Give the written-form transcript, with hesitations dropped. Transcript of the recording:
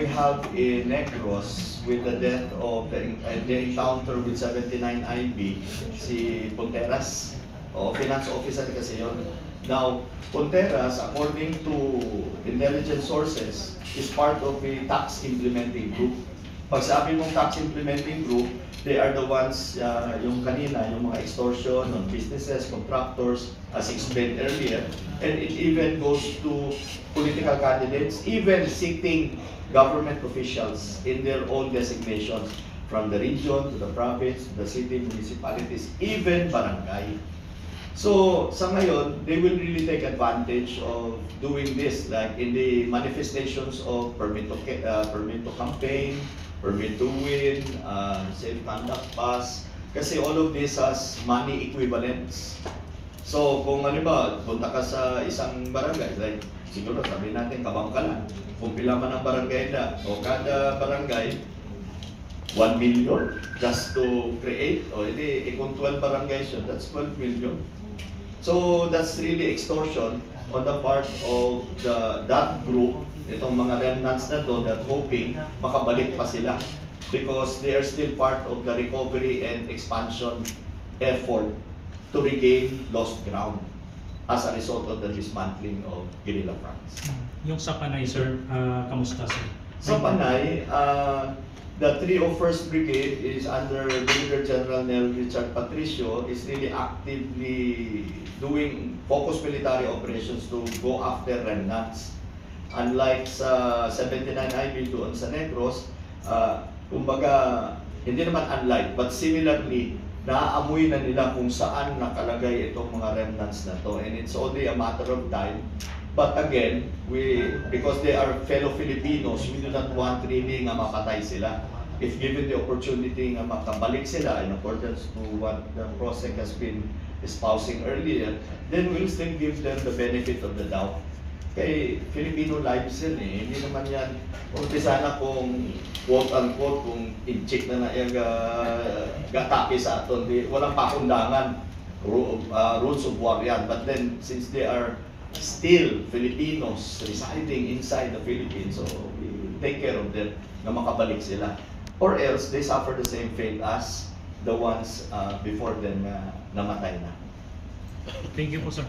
we have in Negros with the death of the encounter with 79 IB, si Ponteras, finance officer kasi yun. Now, Ponteras, according to intelligence sources, is part of a tax implementing group. Pag sabi mong tax implementing group, they are the ones, yung kanina, yung mga extortion on businesses, contractors, as explained earlier, and it even goes to political candidates, even sitting government officials in their own designations, from the region to the province, to the city, municipalities, even barangay. So, sa ngayon, they will really take advantage of doing this, like in the manifestations of permit to campaign, permit to win, safe conduct pass, kasi all of this has money equivalents. So, kung ano ba, punta ka sa isang barangay, like siguro sabi natin Kabangkalan, kung pila man ang barangay na, o kada barangay, 1 million just to create, o edi kung 12 barangays yun, that's 12 million. So that's really extortion on the part of that group, itong mga remnants na to, that hoping makabalik pa sila because they are still part of the recovery and expansion effort to regain lost ground as a result of the dismantling of guerrilla fronts. Yung sa Panay, sir, kamusta, sir? Sa Panay, the 301st Brigade is under Brigadier General Nel Richard Patricio, is really actively doing focused military operations to go after remnants. Unlike sa 79 IB doon sa Negros, kumbaga, hindi naman unlike, but similarly, naaamoy na nila kung saan nakalagay itong mga remnants na to. And it's only a matter of time. But again, because they are fellow Filipinos, we do not want really nga mapatay sila. If given the opportunity nga makabalik sila in accordance to what the PROSEC has been espousing earlier, then we'll still give them the benefit of the doubt. Kay Filipino lives yun eh, hindi naman yan, umpisa na kung quote-unquote, kung in-check na yung gatake sa aton, walang pakundangan, rules of war yan. But then, since they are still Filipinos residing inside the Philippines, so we take care of them na makabalik sila. Or else, they suffer the same fate as the ones before them na namatay na. Thank you po, sir.